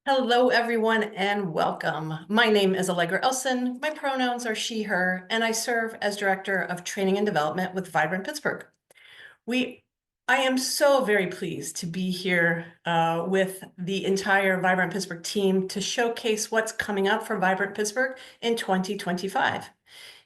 Hello, everyone, and welcome. My name is Allegra Elson. My pronouns are she, her, and I serve as Director of Training and Development with Vibrant Pittsburgh. I am so very pleased to be here with the entire Vibrant Pittsburgh team to showcase what's coming up for Vibrant Pittsburgh in 2025.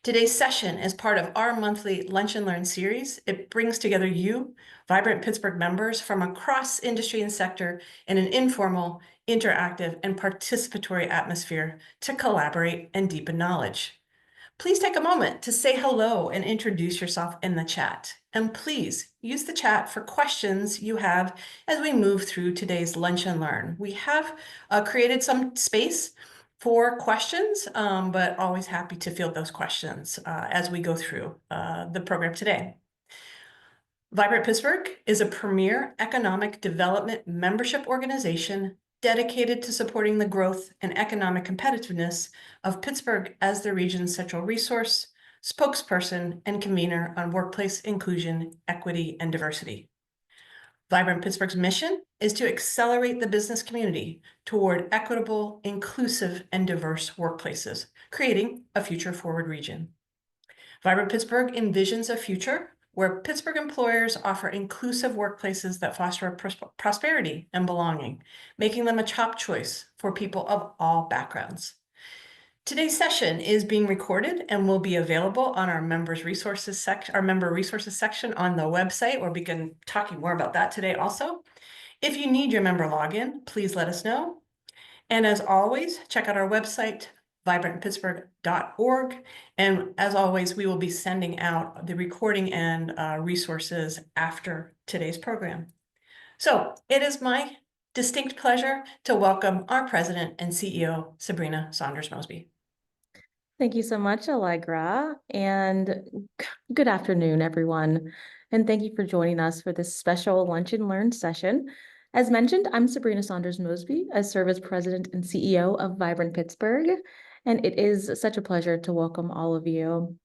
Today's session is part of our monthly Lunch and Learn series. It brings together you, Vibrant Pittsburgh members from across industry and sector in an informal, interactive, and participatory atmosphere to collaborate and deepen knowledge. Please take a moment to say hello and introduce yourself in the chat. And please use the chat for questions you have as we move through today's Lunch and Learn. We have created some space for questions, but always happy to field those questions as we go through the program today. Vibrant Pittsburgh is a premier economic development membership organization dedicated to supporting the growth and economic competitiveness of Pittsburgh as the region's central resource, spokesperson, and convener on workplace inclusion, equity, and diversity. Vibrant Pittsburgh's mission is to accelerate the business community toward equitable, inclusive, and diverse workplaces, creating a future-forward region. Vibrant Pittsburgh envisions a future where Pittsburgh employers offer inclusive workplaces that foster prosperity and belonging, making them a top choice for people of all backgrounds. Today's session is being recorded and will be available on our member resources section on the website. We'll begin talking more about that today also. If you need your member login, please let us know. And as always, check out our website, vibrantpittsburgh.org. And as always, we will be sending out the recording and resources after today's program. So it is my distinct pleasure to welcome our President and CEO, Sabrina Saunders-Mosby. Thank you so much, Allegra, and good afternoon, everyone. And thank you for joining us for this special Lunch and Learn session. As mentioned, I'm Sabrina Saunders-Mosby. I serve as President and CEO of Vibrant Pittsburgh, and it is such a pleasure to welcome all of you.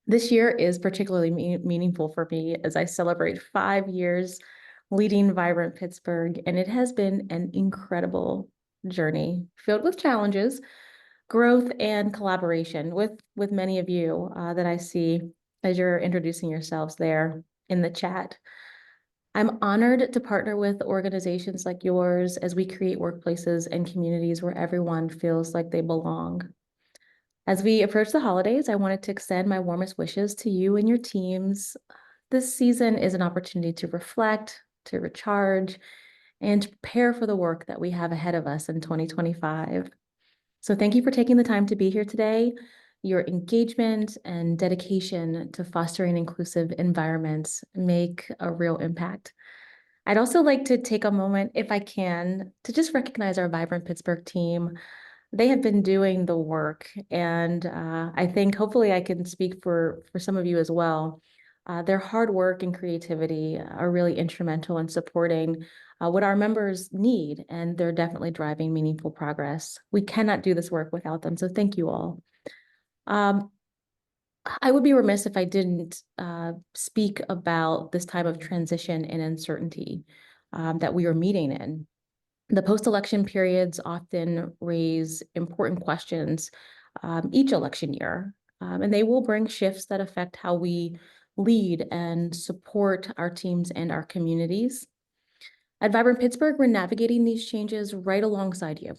This year is particularly meaningful for me as I celebrate 5 years leading Vibrant Pittsburgh, and it has been an incredible journey filled with challenges, growth, and collaboration with many of you that I see as you're introducing yourselves there in the chat. I'm honored to partner with organizations like yours as we create workplaces and communities where everyone feels like they belong. As we approach the holidays, I wanted to extend my warmest wishes to you and your teams. This season is an opportunity to reflect, to recharge, and to prepare for the work that we have ahead of us in 2025. So thank you for taking the time to be here today. Your engagement and dedication to fostering inclusive environments make a real impact. I'd also like to take a moment, if I can, to just recognize our Vibrant Pittsburgh team. They have been doing the work, and I think hopefully I can speak for some of you as well. Their hard work and creativity are really instrumental in supporting what our members need, and they're definitely driving meaningful progress. We cannot do this work without them, so thank you all. I would be remiss if I didn't speak about this time of transition and uncertainty that we are meeting in. The post-election periods often raise important questions each election year, and they will bring shifts that affect how we lead and support our teams and our communities. At Vibrant Pittsburgh, we're navigating these changes right alongside you.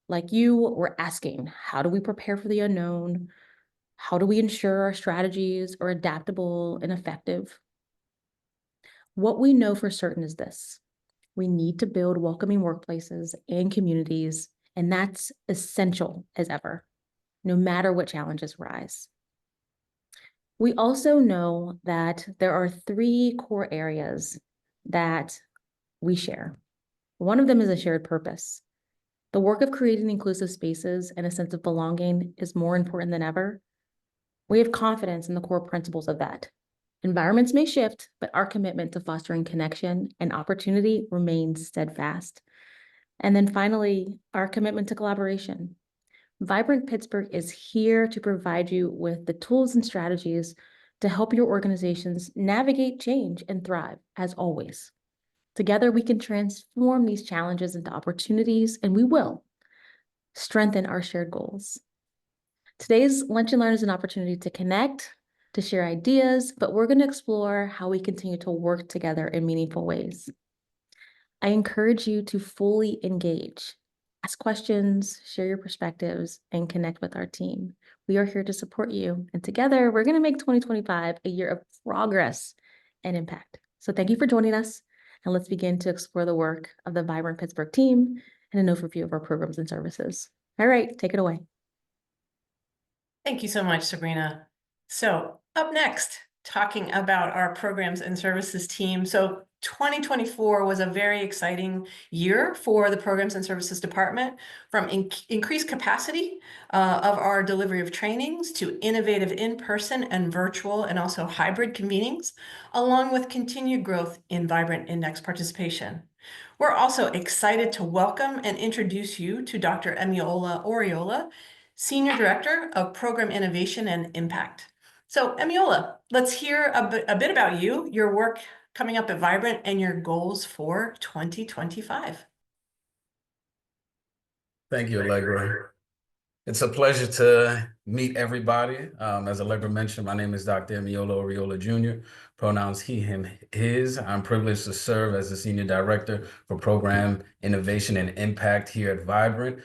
Like you, we're asking, how do we prepare for the unknown? How do we ensure our strategies are adaptable and effective? What we know for certain is this: we need to build welcoming workplaces and communities, and that's essential as ever, no matter what challenges rise. We also know that there are 3 core areas that we share. One of them is a shared purpose. The work of creating inclusive spaces and a sense of belonging is more important than ever. We have confidence in the core principles of that. Environments may shift, but our commitment to fostering connection and opportunity remains steadfast. And then finally, our commitment to collaboration. Vibrant Pittsburgh is here to provide you with the tools and strategies to help your organizations navigate change and thrive, as always. Together, we can transform these challenges into opportunities, and we will strengthen our shared goals. Today's Lunch and Learn is an opportunity to connect, to share ideas, but we're going to explore how we continue to work together in meaningful ways. I encourage you to fully engage, ask questions, share your perspectives, and connect with our team. We are here to support you, and together we're going to make 2025 a year of progress and impact. So thank you for joining us, and let's begin to explore the work of the Vibrant Pittsburgh team and an overview of our programs and services. All right, take it away. Thank you so much, Sabrina. So up next, talking about our programs and services team. So 2024 was a very exciting year for the programs and services department, from increased capacity of our delivery of trainings to innovative in-person and virtual and also hybrid convenings, along with continued growth in Vibrant Index participation. We're also excited to welcome and introduce you to Dr. Emiola Oriola, Senior Director of Program Innovation and Impact. So Emiola, let's hear a bit about you, your work coming up at Vibrant, and your goals for 2025. Thank you, Allegra. It's a pleasure to meet everybody. As Allegra mentioned, my name is Dr. Emiola Oriola Jr., pronouns he, him, his. I'm privileged to serve as the Senior Director for Program Innovation and Impact here at Vibrant.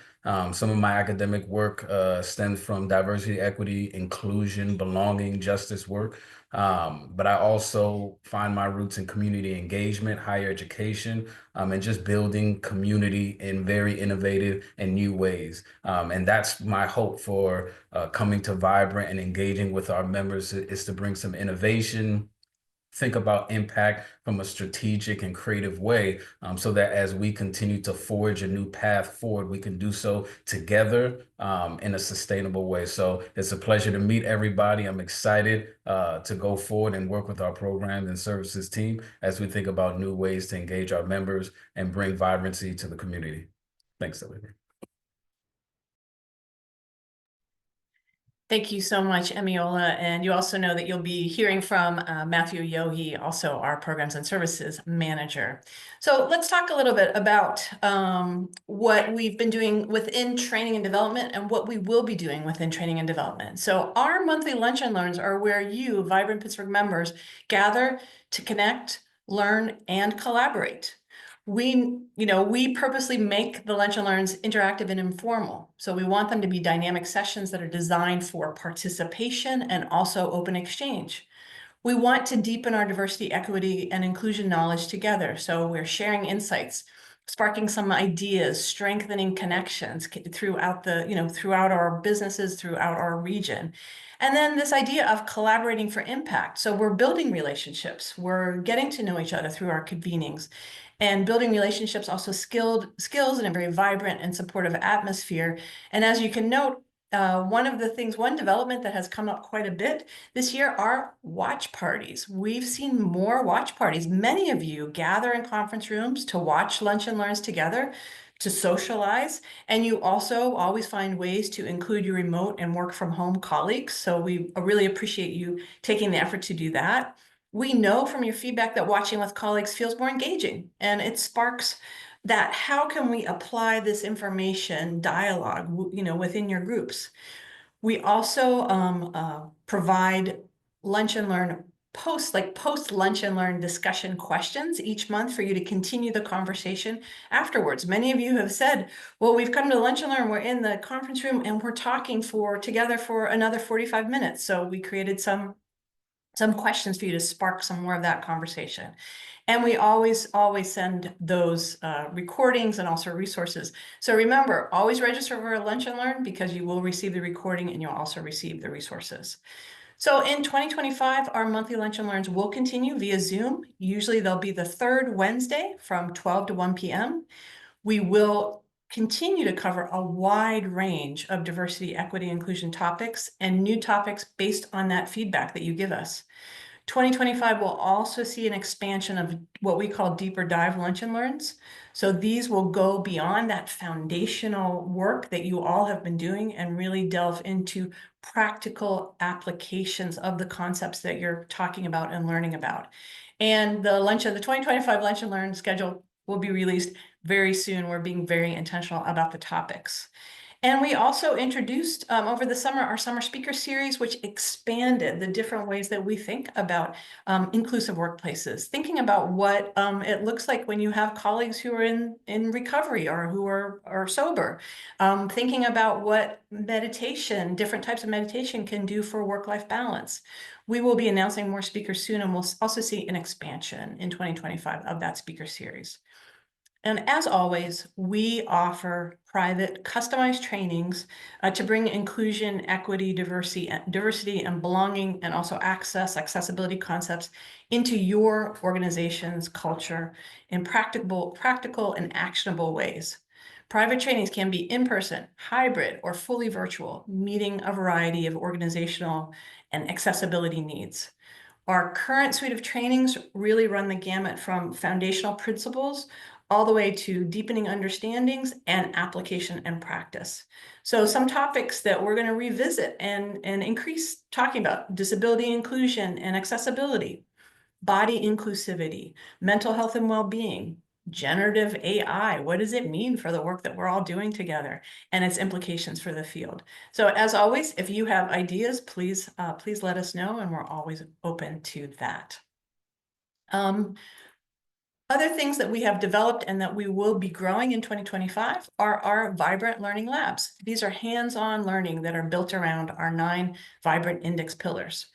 Some of my academic work stems from diversity, equity, inclusion, belonging, justice work. But I also find my roots in community engagement, higher education, and just building community in very innovative and new ways. And that's my hope for coming to Vibrant and engaging with our members, is to bring some innovation, think about impact from a strategic and creative way, so that as we continue to forge a new path forward, we can do so together in a sustainable way. So it's a pleasure to meet everybody. I'm excited to go forward and work with our programs and services team as we think about new ways to engage our members and bring vibrancy to the community. Thanks, Olivia. Thank you so much, Emiola. And you also know that you'll be hearing from Matthew Yohe, also our Programs and Services Manager. So let's talk a little bit about what we've been doing within training and development and what we will be doing within training and development. So our monthly Lunch and Learns are where you, Vibrant Pittsburgh members, gather to connect, learn, and collaborate. We purposely make the Lunch and Learns interactive and informal. So we want them to be dynamic sessions that are designed for participation and also open exchange. We want to deepen our diversity, equity, and inclusion knowledge together. So we're sharing insights, sparking some ideas, strengthening connections throughout our businesses, throughout our region. And then this idea of collaborating for impact. So we're building relationships. We're getting to know each other through our convenings, and building relationships, also skills in a very vibrant and supportive atmosphere. And as you can note, one development that has come up quite a bit this year are watch parties. We've seen more watch parties. Many of you gather in conference rooms to watch Lunch and Learns together, to socialize, and you also always find ways to include your remote and work from home colleagues. So we really appreciate you taking the effort to do that. We know from your feedback that watching with colleagues feels more engaging, and it sparks that how can we apply this information dialogue, within your groups. We also provide Lunch and Learn post Lunch and Learn discussion questions each month for you to continue the conversation afterwards. Many of you have said, well, we've come to Lunch and Learn, we're in the conference room and we're talking together for another 45 minutes. So we created some questions for you to spark some more of that conversation. And we always send those recordings and also resources. So remember, always register for a Lunch and Learn, because you will receive the recording and you'll also receive the resources. So in 2025, our monthly Lunch and Learns will continue via Zoom. Usually they'll be the third Wednesday from 12 to 1 p.m. We will continue to cover a wide range of diversity, equity, inclusion topics and new topics based on that feedback that you give us. 2025 will also see an expansion of what we call deeper dive Lunch and Learns. So these will go beyond that foundational work that you all have been doing and really delve into practical applications of the concepts that you're talking about and learning about. And the 2025 Lunch and Learn schedule will be released very soon. We're being very intentional about the topics. And we also introduced over the summer our summer speaker series, which expanded the different ways that we think about inclusive workplaces, thinking about what it looks like when you have colleagues who are in recovery or who are sober, thinking about what meditation, different types of meditation can do for work-life balance. We will be announcing more speakers soon, and we'll also see an expansion in 2025 of that speaker series. And as always, we offer private customized trainings to bring inclusion, equity, diversity and belonging, and also accessibility concepts into your organization's culture in practical and actionable ways. Private trainings can be in-person, hybrid, or fully virtual, meeting a variety of organizational and accessibility needs. Our current suite of trainings really run the gamut from foundational principles all the way to deepening understandings and application and practice. So some topics that we're going to revisit and increase talking about: disability inclusion and accessibility, body inclusivity, mental health and well-being, generative AI. What does it mean for the work that we're all doing together and its implications for the field? So as always, if you have ideas, please let us know, and we're always open to that. Other things that we have developed and that we will be growing in 2025 are our Vibrant Learning Labs. These are hands-on learning that are built around our 9 Vibrant Index pillars.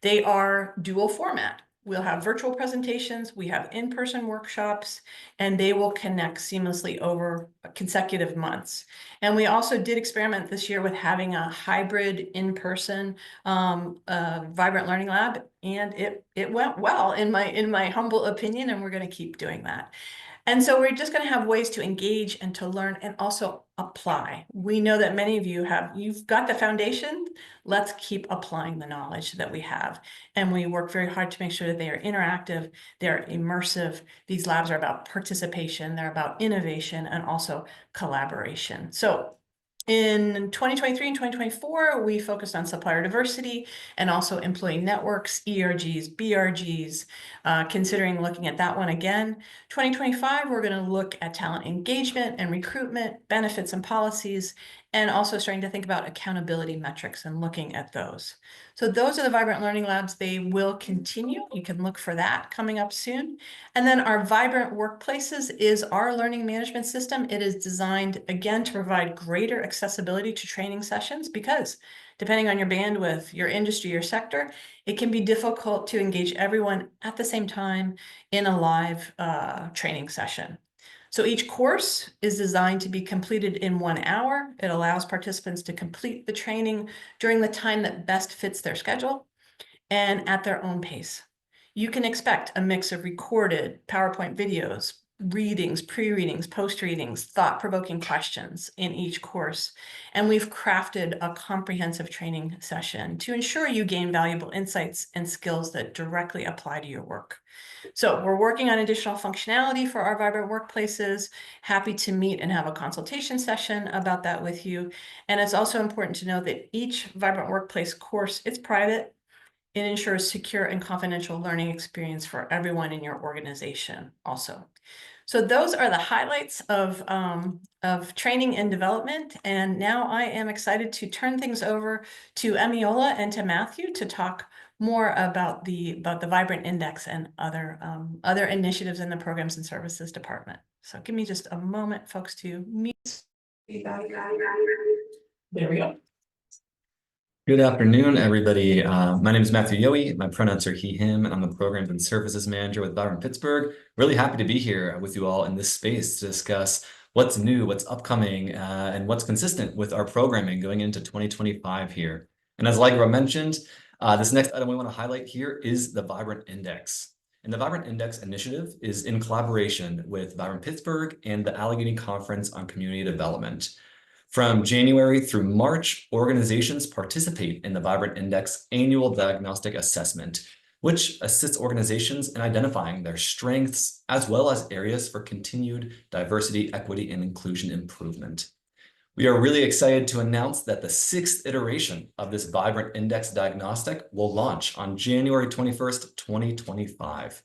They are dual format. We'll have virtual presentations, we have in-person workshops, and they will connect seamlessly over consecutive months. And we also did experiment this year with having a hybrid in-person Vibrant Learning Lab, and it went well in my humble opinion, and we're going to keep doing that. And so we're just going to have ways to engage and to learn and also apply. We know that many of you've got the foundation. Let's keep applying the knowledge that we have. And we work very hard to make sure that they are interactive, they're immersive. These labs are about participation, they're about innovation, and also collaboration. So in 2023 and 2024, we focused on supplier diversity and also employee networks, ERGs, BRGs, considering looking at that one again. 2025, we're going to look at talent engagement and recruitment, benefits and policies, and also starting to think about accountability metrics and looking at those. So those are the Vibrant Learning Labs. They will continue. You can look for that coming up soon. And then our Vibrant Workplaces is our learning management system. It is designed, again, to provide greater accessibility to training sessions because depending on your bandwidth, your industry, your sector, it can be difficult to engage everyone at the same time in a live training session. So each course is designed to be completed in 1 hour. It allows participants to complete the training during the time that best fits their schedule and at their own pace. You can expect a mix of recorded PowerPoint videos, readings, pre-readings, post-readings, thought-provoking questions in each course. And we've crafted a comprehensive training session to ensure you gain valuable insights and skills that directly apply to your work. So we're working on additional functionality for our Vibrant Workplaces. Happy to meet and have a consultation session about that with you. And it's also important to know that each Vibrant Workplace course, it's private. It ensures secure and confidential learning experience for everyone in your organization also. So those are the highlights of training and development. And now I am excited to turn things over to Emiola and to Matthew to talk more about the Vibrant Index and other initiatives in the Programs and Services Department. So give me just a moment, folks, to mute. There we go. Good afternoon, everybody. My name is Matthew Yohe. My pronouns are he, him, and I'm the Programs and Services Manager with Vibrant Pittsburgh. Really happy to be here with you all in this space to discuss what's new, what's upcoming, and what's consistent with our programming going into 2025 here. And as Allegra mentioned, this next item we want to highlight here is the Vibrant Index. And the Vibrant Index initiative is in collaboration with Vibrant Pittsburgh and the Allegheny Conference on Community Development. From January through March, organizations participate in the Vibrant Index annual diagnostic assessment, which assists organizations in identifying their strengths as well as areas for continued diversity, equity, and inclusion improvement. We are really excited to announce that the 6th iteration of this Vibrant Index diagnostic will launch on January 21st, 2025.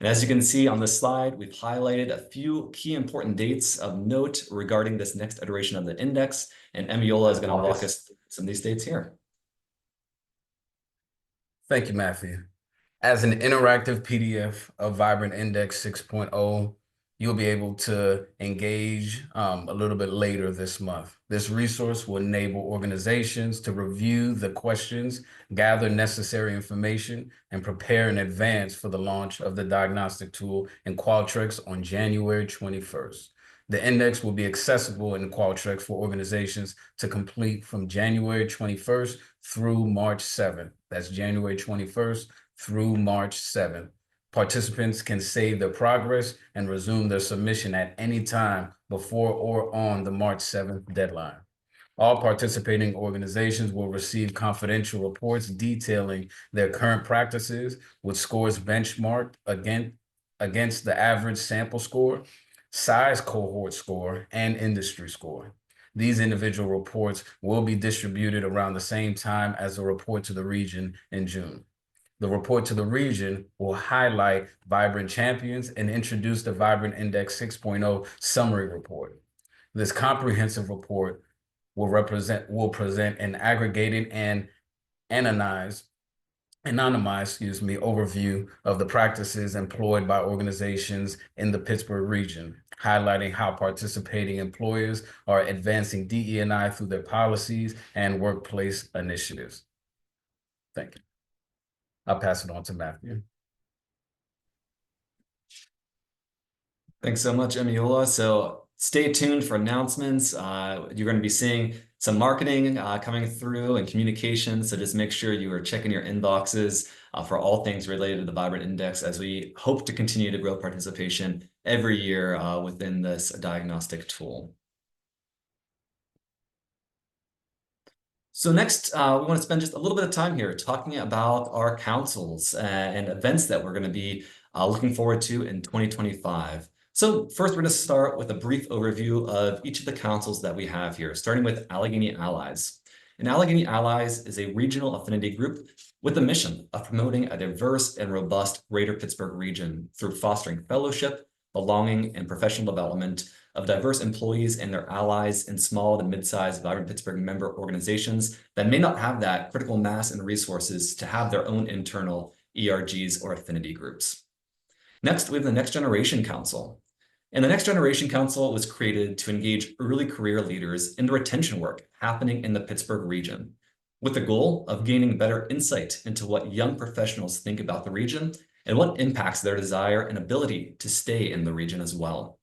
And as you can see on the slide, we've highlighted a few key important dates of note regarding this next iteration of the index, and Emiola is going to walk us through some of these dates here. Thank you, Matthew. As an interactive PDF of Vibrant Index 6.0, you'll be able to engage a little bit later this month. This resource will enable organizations to review the questions, gather necessary information, and prepare in advance for the launch of the diagnostic tool in Qualtrics on January 21st. The index will be accessible in Qualtrics for organizations to complete from January 21st through March 7th. That's January 21st through March 7th. Participants can save their progress and resume their submission at any time before or on the March 7th deadline. All participating organizations will receive confidential reports detailing their current practices with scores benchmarked against the average sample score, size cohort score, and industry score. These individual reports will be distributed around the same time as the report to the region in June. The report to the region will highlight Vibrant champions and introduce the Vibrant Index 6.0 summary report. This comprehensive report will present an aggregated and anonymized overview of the practices employed by organizations in the Pittsburgh region, highlighting how participating employers are advancing DE&I through their policies and workplace initiatives. Thank you. I'll pass it on to Matthew. Thanks so much, Emiola. So stay tuned for announcements. You're going to be seeing some marketing coming through and communication. So just make sure you are checking your inboxes for all things related to the Vibrant Index as we hope to continue to grow participation every year within this diagnostic tool. So next, we want to spend just a little bit of time here talking about our councils and events that we're going to be looking forward to in 2025. So first, we're going to start with a brief overview of each of the councils that we have here, starting with Allegheny Allies. And Allegheny Allies is a regional affinity group with the mission of promoting a diverse and robust greater Pittsburgh region through fostering fellowship, belonging, and professional development of diverse employees and their allies in small to mid-sized Vibrant Pittsburgh member organizations that may not have that critical mass and resources to have their own internal ERGs or affinity groups. Next, we have the Next Generation Council. And the Next Generation Council was created to engage early career leaders in the retention work happening in the Pittsburgh region, with the goal of gaining better insight into what young professionals think about the region and what impacts their desire and ability to stay in the region as well.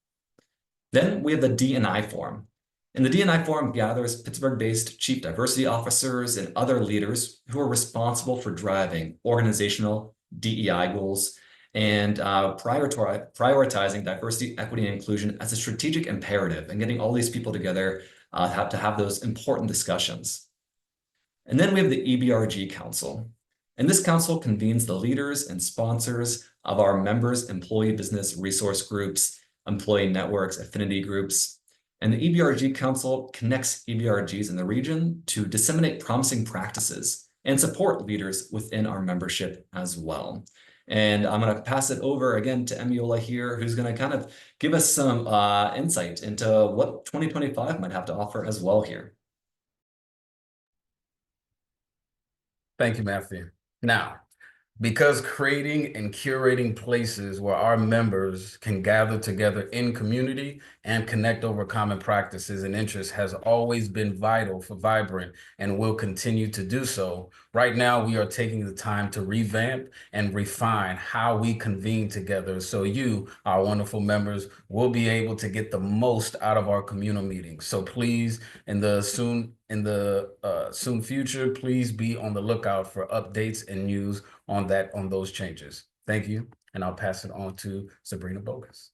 Then we have the D&I Forum. And the D&I Forum gathers Pittsburgh-based chief diversity officers and other leaders who are responsible for driving organizational DEI goals and prioritizing diversity, equity, and inclusion as a strategic imperative and getting all these people together to have those important discussions. And then we have the EBRG Council. And this council convenes the leaders and sponsors of our members' employee business resource groups, employee networks, affinity groups. And the EBRG Council connects EBRGs in the region to disseminate promising practices and support leaders within our membership as well. And I'm going to pass it over again to Emiola here, who's going to kind of give us some insight into what 2025 might have to offer as well here. Thank you, Matthew. Now, because creating and curating places where our members can gather together in community and connect over common practices and interests has always been vital for Vibrant and will continue to do so, right now we are taking the time to revamp and refine how we convene together so you, our wonderful members, will be able to get the most out of our communal meetings. So please, in the soon future, please be on the lookout for updates and news on those changes. Thank you, and I'll pass it on to Sabrina Bogus.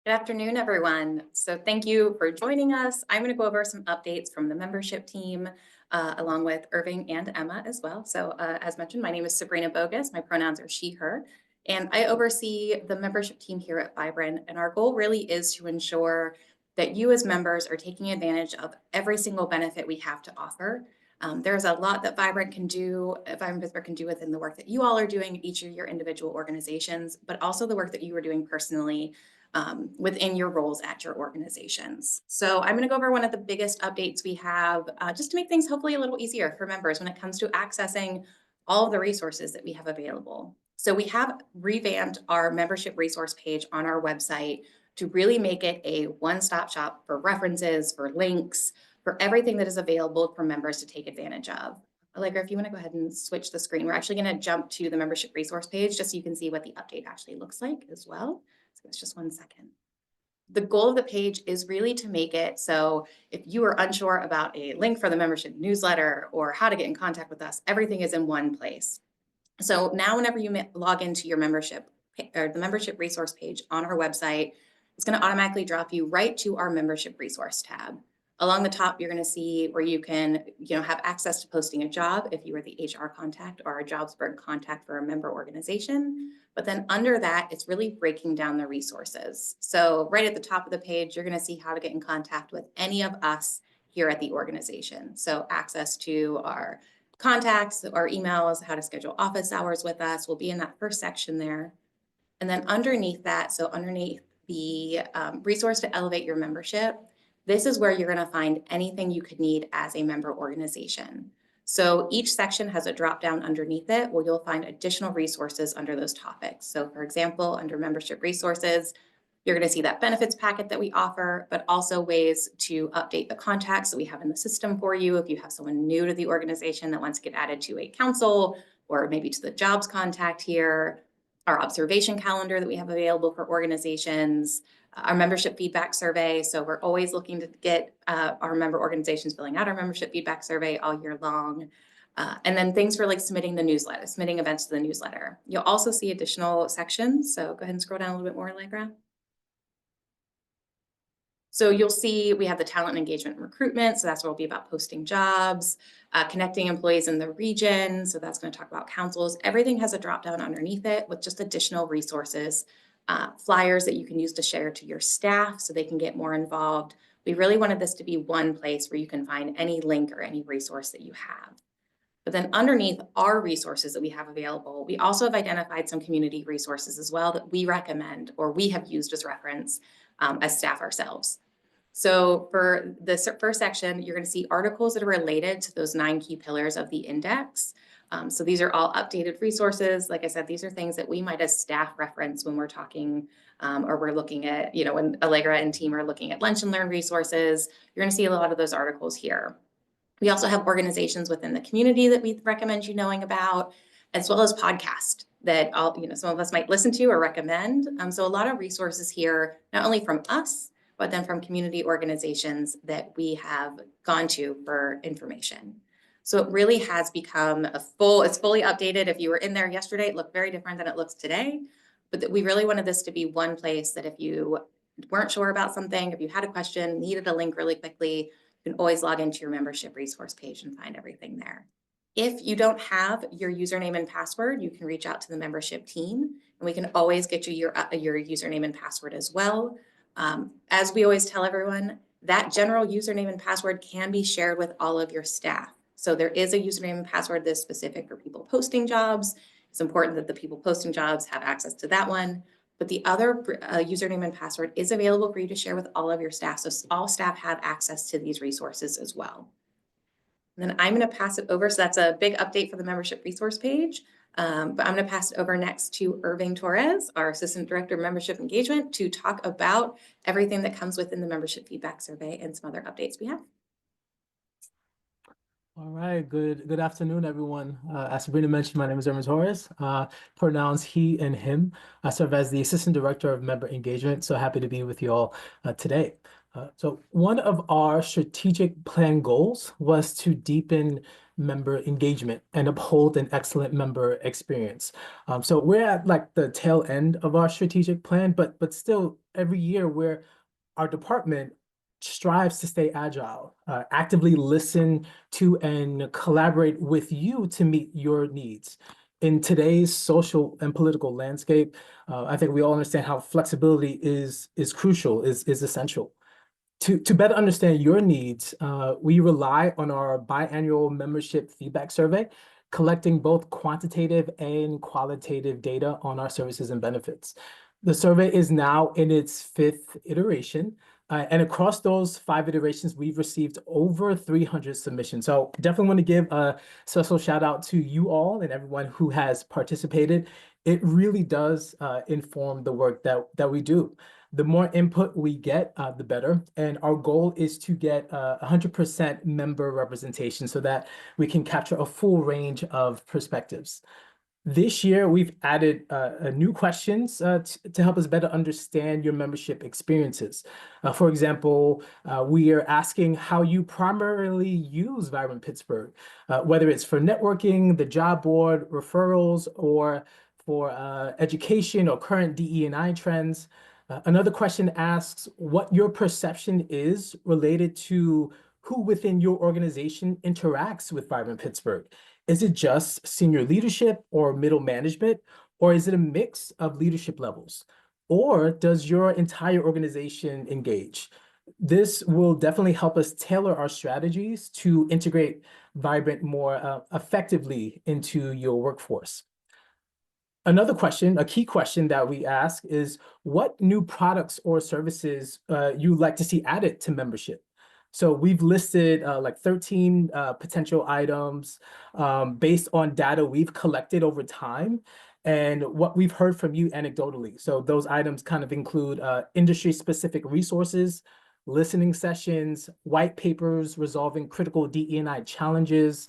Good afternoon, everyone. So thank you for joining us. I'm going to go over some updates from the membership team, along with Irving and Emma as well. So as mentioned, my name is Sabrina Bogus. My pronouns are she, her, and I oversee the membership team here at Vibrant. And our goal really is to ensure that you as members are taking advantage of every single benefit we have to offer. There's a lot that Vibrant Pittsburgh can do within the work that you all are doing, each of your individual organizations, but also the work that you are doing personally within your roles at your organizations. So I'm going to go over one of the biggest updates we have just to make things hopefully a little easier for members when it comes to accessing all of the resources that we have available. So we have revamped our membership resource page on our website to really make it a one-stop shop for references, for links, for everything that is available for members to take advantage of. Allegra, if you want to go ahead and switch the screen, we're actually going to jump to the membership resource page just so you can see what the update actually looks like as well. So it's just 1 second. The goal of the page is really to make it so if you are unsure about a link for the membership newsletter or how to get in contact with us, everything is in one place. So now whenever you log into your membership or the membership resource page on our website, it's going to automatically drop you right to our membership resource tab. Along the top, you're going to see where you can, have access to posting a job if you are the HR contact or a JobsBurg contact for a member organization. But then under that, it's really breaking down the resources. So right at the top of the page, you're going to see how to get in contact with any of us here at the organization. So access to our contacts, our emails, how to schedule office hours with us will be in that first section there. And then underneath that, so underneath the resource to elevate your membership, this is where you're going to find anything you could need as a member organization. So each section has a drop down underneath it where you'll find additional resources under those topics. So for example, under membership resources, you're going to see that benefits packet that we offer, but also ways to update the contacts that we have in the system for you. If you have someone new to the organization that wants to get added to a council or maybe to the jobs contact here, our observation calendar that we have available for organizations, our membership feedback survey. So we're always looking to get our member organizations filling out our membership feedback survey all year long. And then things for like submitting the newsletter, submitting events to the newsletter. You'll also see additional sections. So go ahead and scroll down a little bit more, Allegra. So you'll see we have the talent engagement and recruitment. So that's where we'll be about posting jobs, connecting employees in the region. So that's going to talk about councils. Everything has a drop down underneath it with just additional resources, flyers that you can use to share to your staff so they can get more involved. We really wanted this to be one place where you can find any link or any resource that you have. But then underneath our resources that we have available, we also have identified some community resources as well that we recommend or we have used as reference as staff ourselves. So for the first section, you're going to see articles that are related to those 9 key pillars of the index. So these are all updated resources. Like I said, these are things that we might as staff reference when we're talking or we're looking at, when Allegra and team are looking at lunch and learn resources, you're going to see a lot of those articles here. We also have organizations within the community that we recommend you knowing about, as well as podcasts that some of us might listen to or recommend. So a lot of resources here, not only from us, but then from community organizations that we have gone to for information. So it really has become it's fully updated. If you were in there yesterday, it looked very different than it looks today. But we really wanted this to be one place that if you weren't sure about something, if you had a question, needed a link really quickly, you can always log into your membership resource page and find everything there. If you don't have your username and password, you can reach out to the membership team and we can always get you your username and password as well. As we always tell everyone, that general username and password can be shared with all of your staff. So there is a username and password that's specific for people posting jobs. It's important that the people posting jobs have access to that one. But the other username and password is available for you to share with all of your staff. So all staff have access to these resources as well. And then I'm going to pass it over. So that's a big update for the membership resource page. But I'm going to pass it over next to Irving Torres, our Assistant Director of Membership Engagement, to talk about everything that comes within the membership feedback survey and some other updates we have. All right, good afternoon, everyone. As Sabrina mentioned, my name is Irving Torres, pronouns he and him. I serve as the Assistant Director of Member Engagement, so happy to be with you all today. So one of our strategic plan goals was to deepen member engagement and uphold an excellent member experience. So we're at like the tail end of our strategic plan, but still every year our department strives to stay agile, actively listen to and collaborate with you to meet your needs. In today's social and political landscape, I think we all understand how flexibility is crucial, is essential. To better understand your needs, we rely on our biannual membership feedback survey, collecting both quantitative and qualitative data on our services and benefits. The survey is now in its 5th iteration, and across those 5 iterations, we've received over 300 submissions. So definitely want to give a special shout out to you all and everyone who has participated. It really does inform the work that we do. The more input we get, the better. And our goal is to get 100% member representation so that we can capture a full range of perspectives. This year, we've added new questions to help us better understand your membership experiences. For example, we are asking how you primarily use Vibrant Pittsburgh, whether it's for networking, the job board, referrals, or for education or current DE&I trends. Another question asks what your perception is related to who within your organization interacts with Vibrant Pittsburgh. Is it just senior leadership or middle management, or is it a mix of leadership levels? Or does your entire organization engage? This will definitely help us tailor our strategies to integrate Vibrant more effectively into your workforce. Another question, a key question that we ask is what new products or services you'd like to see added to membership? So we've listed like 13 potential items based on data we've collected over time and what we've heard from you anecdotally. So those items kind of include industry-specific resources, listening sessions, white papers resolving critical DE&I challenges,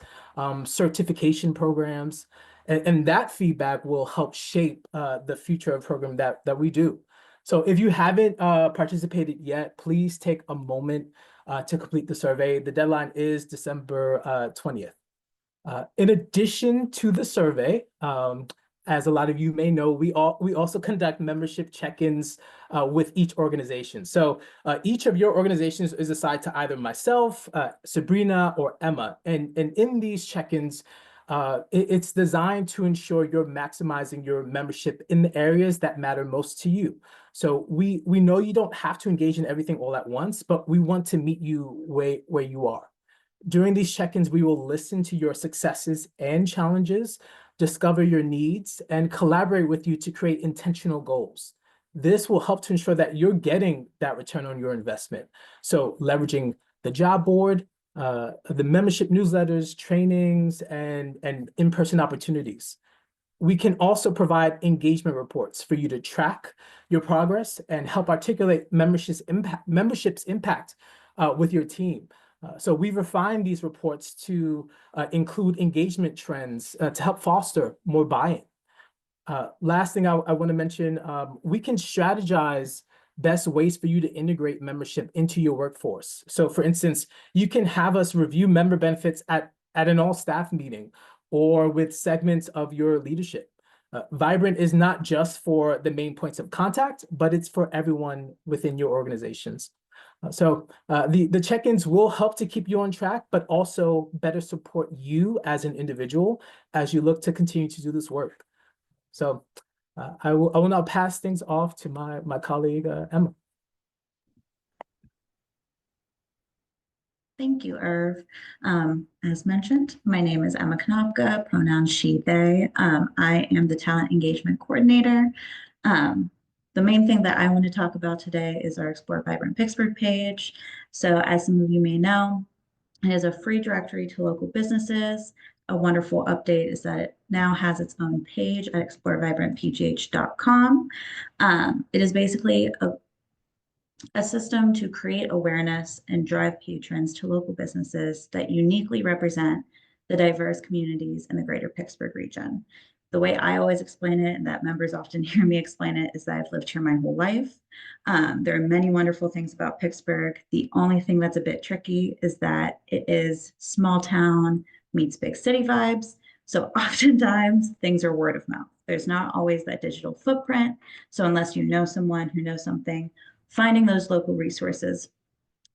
certification programs. And that feedback will help shape the future of program that we do. So if you haven't participated yet, please take a moment to complete the survey. The deadline is December 20th. In addition to the survey, as a lot of you may know, we also conduct membership check-ins with each organization. So each of your organizations is assigned to either myself, Sabrina, or Emma. And in these check-ins, it's designed to ensure you're maximizing your membership in the areas that matter most to you. So we know you don't have to engage in everything all at once, but we want to meet you where you are. During these check-ins, we will listen to your successes and challenges, discover your needs, and collaborate with you to create intentional goals. This will help to ensure that you're getting that return on your investment. So leveraging the job board, the membership newsletters, trainings, and in-person opportunities. We can also provide engagement reports for you to track your progress and help articulate membership's impact with your team. So we've refined these reports to include engagement trends to help foster more buy-in. Last thing I want to mention, we can strategize best ways for you to integrate membership into your workforce. So for instance, you can have us review member benefits at an all-staff meeting or with segments of your leadership. Vibrant is not just for the main points of contact, but it's for everyone within your organizations. So the check-ins will help to keep you on track, but also better support you as an individual as you look to continue to do this work. So I will now pass things off to my colleague, Emma. Thank you, Irv. As mentioned, my name is Emma Konopka, pronouns she, they. I am the Talent Engagement Coordinator. The main thing that I want to talk about today is our Explore Vibrant Pittsburgh page. So as some of you may know, it is a free directory to local businesses. A wonderful update is that it now has its own page at explorevibrantpgh.com. It is basically a system to create awareness and drive patrons to local businesses that uniquely represent the diverse communities in the greater Pittsburgh region. The way I always explain it, and that members often hear me explain it, is that I've lived here my whole life. There are many wonderful things about Pittsburgh. The only thing that's a bit tricky is that it is small town meets big city vibes. So oftentimes things are word of mouth. There's not always that digital footprint. So unless you know someone who knows something, finding those local resources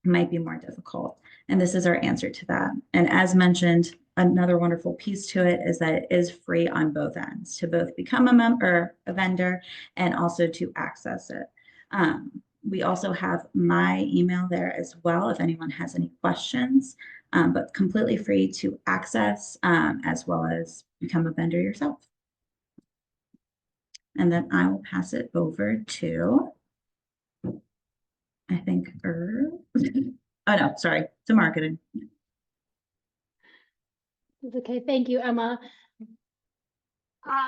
might be more difficult. And this is our answer to that. And as mentioned, another wonderful piece to it is that it is free on both ends to both become a member, a vendor, and also to access it. We also have my email there as well if anyone has any questions, but completely free to access as well as become a vendor yourself. And then I will pass it over to, I think, oh no, sorry, to marketing. Okay, thank you, Emma.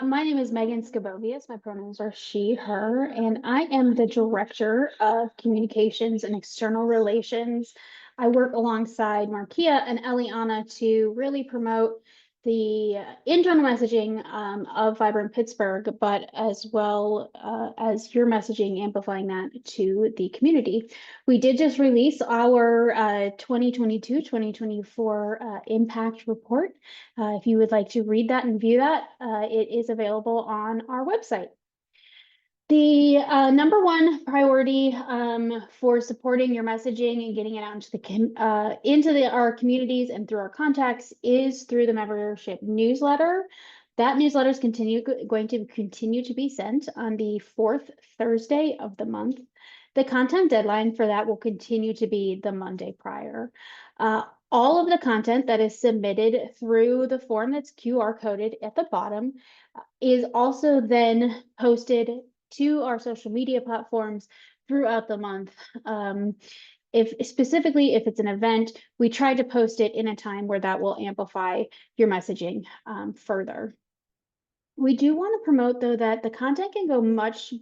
My name is Megan Skabovius. My pronouns are she, her, and I am the Director of Communications and External Relations. I work alongside Markia and Eliana to really promote the internal messaging of Vibrant Pittsburgh, but as well as your messaging, amplifying that to the community. We did just release our 2022-2024 impact report. If you would like to read that and view that, it is available on our website. The number one priority for supporting your messaging and getting it out into our communities and through our contacts is through the membership newsletter. That newsletter is going to continue to be sent on the 4th Thursday of the month. The content deadline for that will continue to be the Monday prior. All of the content that is submitted through the form that's QR coded at the bottom is also then posted to our social media platforms throughout the month. If it's an event, we try to post it in a time where that will amplify your messaging further. We do want to promote, though, that the content can go much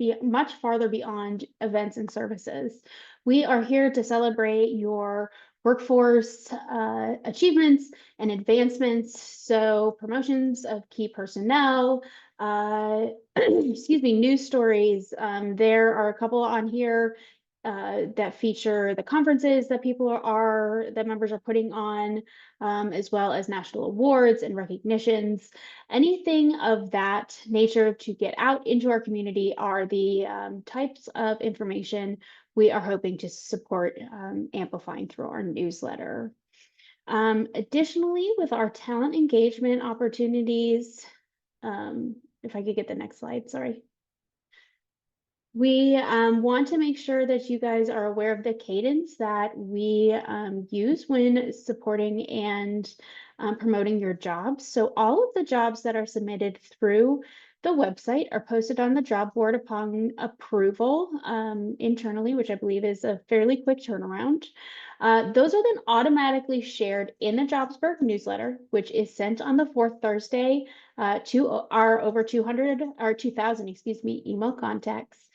farther beyond events and services. We are here to celebrate your workforce achievements and advancements. So promotions of key personnel, excuse me, news stories. There are a couple on here that feature the conferences that members are putting on, as well as national awards and recognitions. Anything of that nature to get out into our community are the types of information we are hoping to support amplifying through our newsletter. Additionally, with our talent engagement opportunities, if I could get the next slide, sorry. We want to make sure that you guys are aware of the cadence that we use when supporting and promoting your jobs. So all of the jobs that are submitted through the website are posted on the job board upon approval internally, which I believe is a fairly quick turnaround. Those are then automatically shared in the Jobsburg newsletter, which is sent on the 4th Thursday to our over 2,000, excuse me, email contacts.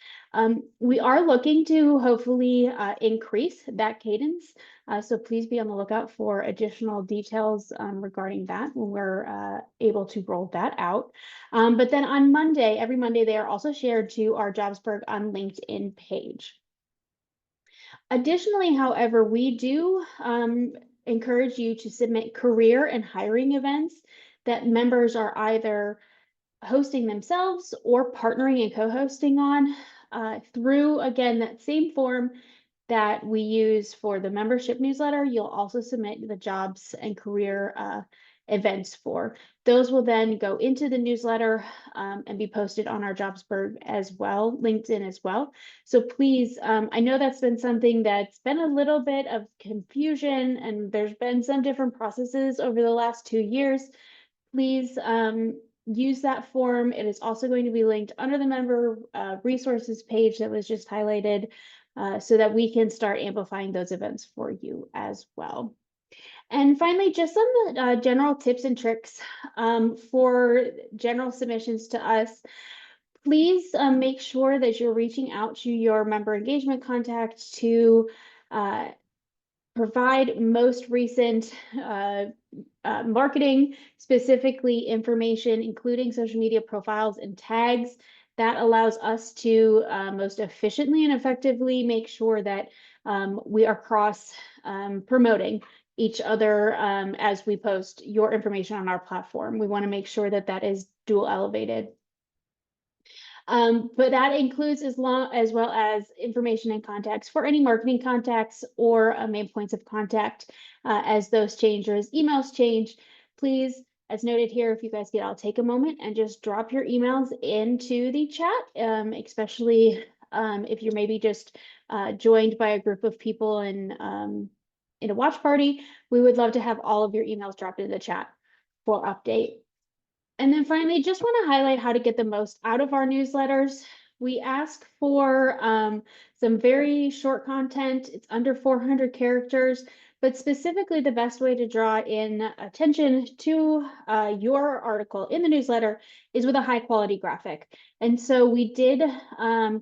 We are looking to hopefully increase that cadence. So please be on the lookout for additional details regarding that when we're able to roll that out. But then on Monday, every Monday, they are also shared to our Jobsburg on LinkedIn page. Additionally, however, we do encourage you to submit career and hiring events that members are either hosting themselves or partnering and co-hosting on through, again, that same form that we use for the membership newsletter. You'll also submit the jobs and career events for. Those will then go into the newsletter and be posted on our Jobsburg as well, LinkedIn as well. So please, I know that's been something that's been a little bit of confusion, and there's been some different processes over the last 2 years. Please use that form. It is also going to be linked under the member resources page that was just highlighted so that we can start amplifying those events for you as well. And finally, just some general tips and tricks for general submissions to us. Please make sure that you're reaching out to your member engagement contact to provide most recent marketing, specifically information, including social media profiles and tags. That allows us to most efficiently and effectively make sure that we are cross promoting each other as we post your information on our platform. We want to make sure that that is dual elevated. But that includes as well as information and contacts for any marketing contacts or main points of contact as those change or as emails change. Please, as noted here, if you guys get, I'll take a moment and just drop your emails into the chat, especially If you're maybe just joined by a group of people in a watch party, we would love to have all of your emails dropped in the chat for update. And then finally, just want to highlight how to get the most out of our newsletters. We ask for some very short content. It's under 400 characters, but specifically the best way to draw in attention to your article in the newsletter is with a high quality graphic. And so we did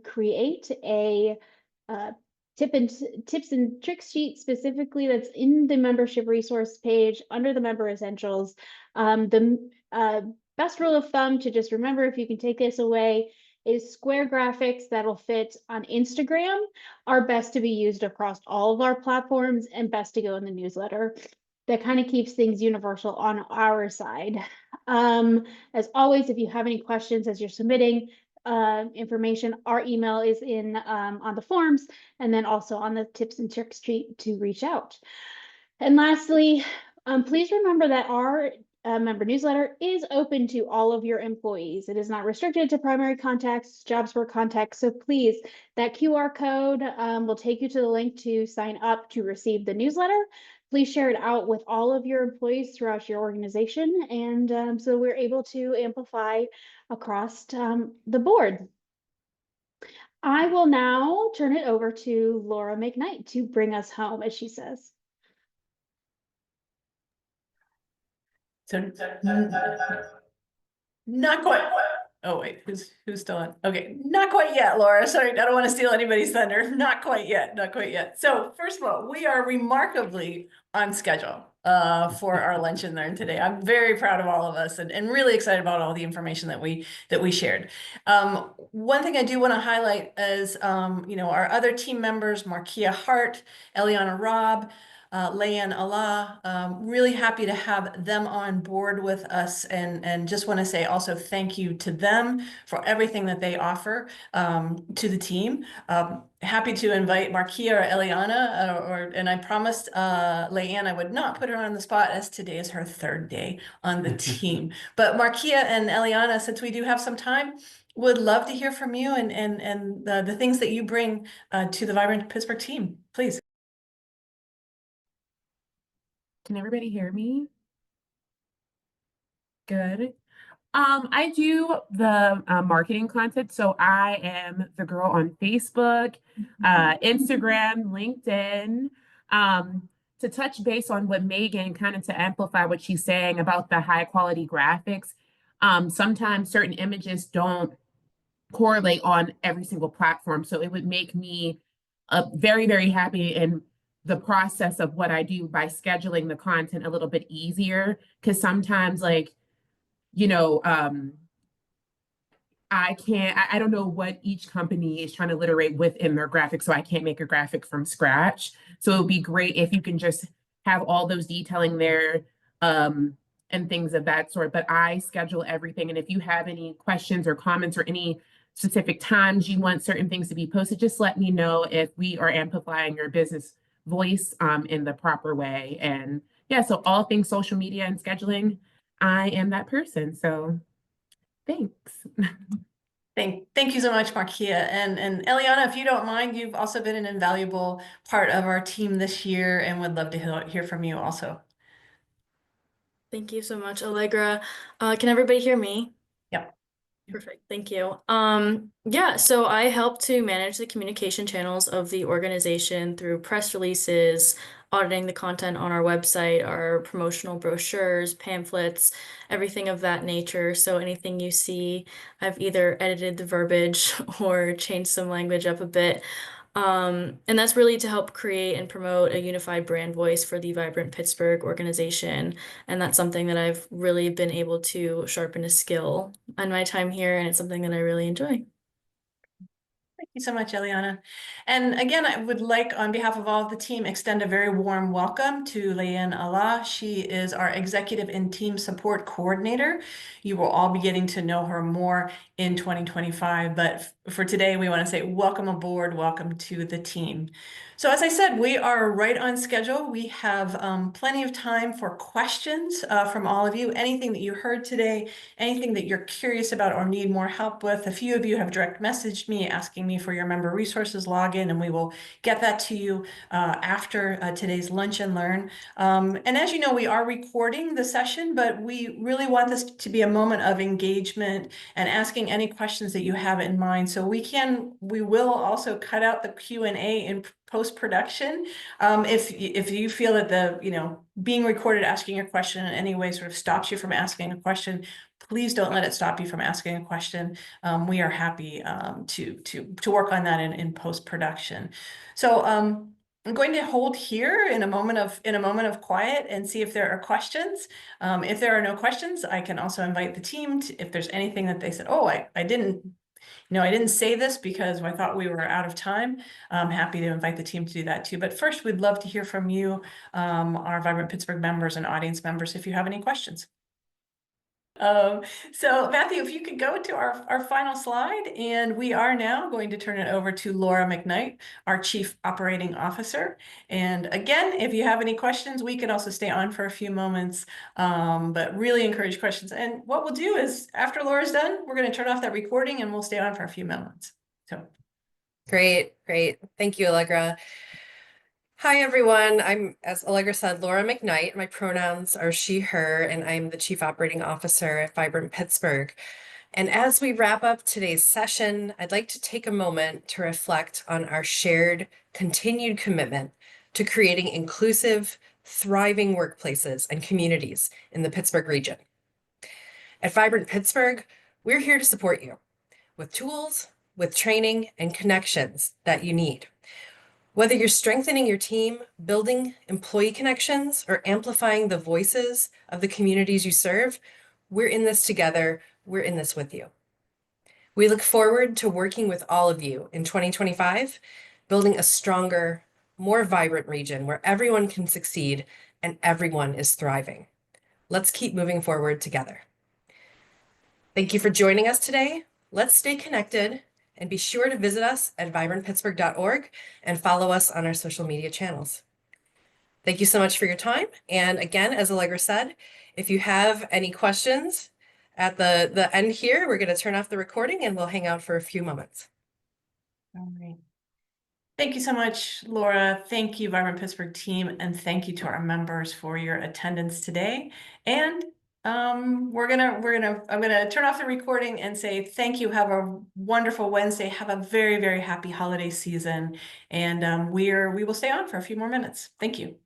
create a tips and tricks sheet specifically that's in the membership resource page under the member essentials. The best rule of thumb to just remember, if you can take this away, is square graphics that'll fit on Instagram are best to be used across all of our platforms and best to go in the newsletter. That kind of keeps things universal on our side. As always, if you have any questions as you're submitting information, our email is in on the forms and then also on the tips and tricks sheet to reach out. And lastly, please remember that our member newsletter is open to all of your employees. It is not restricted to primary contacts, jobs work contacts. So please, that QR code will take you to the link to sign up to receive the newsletter. Please share it out with all of your employees throughout your organization. And so we're able to amplify across the board. I will now turn it over to Laura McKnight to bring us home, as she says. So not quite. Oh wait, who's still on? Okay, not quite yet, Laura. Sorry, I don't want to steal anybody's thunder. Not quite yet, not quite yet. So first of all, we are remarkably on schedule for our lunch and learn today. I'm very proud of all of us and really excited about all the information that we shared. One thing I do want to highlight is our other team members, Markia Hart, Eliana Robb, Layan Allah, really happy to have them on board with us and just want to say also thank you to them for everything that they offer to the team. Happy to invite Markia or Eliana, and I promised Layan I would not put her on the spot as today is her third day on the team. But Markia and Eliana, since we do have some time, would love to hear from you and the things that you bring to the Vibrant Pittsburgh team, please. Can everybody hear me? Good. I do the marketing content. So I am the girl on Facebook, Instagram, LinkedIn, to touch base on what Megan, kind of to amplify what she's saying about the high quality graphics. Sometimes certain images don't correlate on every single platform. So it would make me very, very happy in the process of what I do by scheduling the content a little bit easier. Because sometimes I don't know what each company is trying to literate within their graphic, so I can't make a graphic from scratch. So it would be great if you can just have all those detailing there and things of that sort. But I schedule everything. And if you have any questions or comments or any specific times you want certain things to be posted, just let me know if we are amplifying your business voice in the proper way. And yeah, so all things social media and scheduling, I am that person. So thanks. Thank you so much, Markia. And Eliana, if you don't mind, you've also been an invaluable part of our team this year and would love to hear from you also. Thank you so much, Allegra. Can everybody hear me? Yep. Perfect, thank you. Yeah, so I help to manage the communication channels of the organization through press releases, auditing the content on our website, our promotional brochures, pamphlets, everything of that nature. So anything you see, I've either edited the verbiage or changed some language up a bit. And that's really to help create and promote a unified brand voice for the Vibrant Pittsburgh organization. And that's something that I've really been able to sharpen a skill on my time here, and it's something that I really enjoy. Thank you so much, Eliana. And again, I would like, on behalf of all of the team, extend a very warm welcome to Layan Allah. She is our Executive and Team Support Coordinator. You will all be getting to know her more in 2025. But for today, we want to say welcome aboard, welcome to the team. So as I said, we are right on schedule. We have plenty of time for questions from all of you. Anything that you heard today, anything that you're curious about or need more help with. A few of you have direct messaged me asking me for your member resources login, and we will get that to you after today's Lunch and Learn. And as you know, we are recording the session, but we really want this to be a moment of engagement and asking any questions that you have in mind. So we will also cut out the Q&A in post-production. If you feel that being recorded asking a question in any way sort of stops you from asking a question, please don't let it stop you from asking a question. We are happy to work on that in post-production. So I'm going to hold here in a moment of quiet and see if there are questions. If there are no questions, I can also invite the team if there's anything that they said, oh, I didn't say this because I thought we were out of time. I'm happy to invite the team to do that too. But first, we'd love to hear from you, our Vibrant Pittsburgh members and audience members, if you have any questions. So Matthew, if you could go to our final slide, and we are now going to turn it over to Laura McKnight, our Chief Operating Officer. And again, if you have any questions, we can also stay on for a few moments, but really encourage questions. And what we'll do is after Laura's done, we're going to turn off that recording and we'll stay on for a few moments. So. Great. Thank you, Allegra. Hi, everyone. I'm, as Allegra said, Laura McKnight. My pronouns are she, her, and I'm the Chief Operating Officer at Vibrant Pittsburgh. And as we wrap up today's session, I'd like to take a moment to reflect on our shared continued commitment to creating inclusive, thriving workplaces and communities in the Pittsburgh region. At Vibrant Pittsburgh, we're here to support you with tools, with training, and connections that you need. Whether you're strengthening your team, building employee connections, or amplifying the voices of the communities you serve, we're in this together. We're in this with you. We look forward to working with all of you in 2025, building a stronger, more vibrant region where everyone can succeed and everyone is thriving. Let's keep moving forward together. Thank you for joining us today. Let's stay connected. And be sure to visit us at vibrantpittsburgh.org and follow us on our social media channels. Thank you so much for your time. And again, as Allegra said, if you have any questions at the end here, we're going to turn off the recording and we'll hang out for a few moments. All right. Thank you so much, Laura. Thank you, Vibrant Pittsburgh team, and thank you to our members for your attendance today. And I'm gonna turn off the recording and say thank you. Have a wonderful Wednesday. Have a very, very happy holiday season. And we will stay on for a few more minutes. Thank you.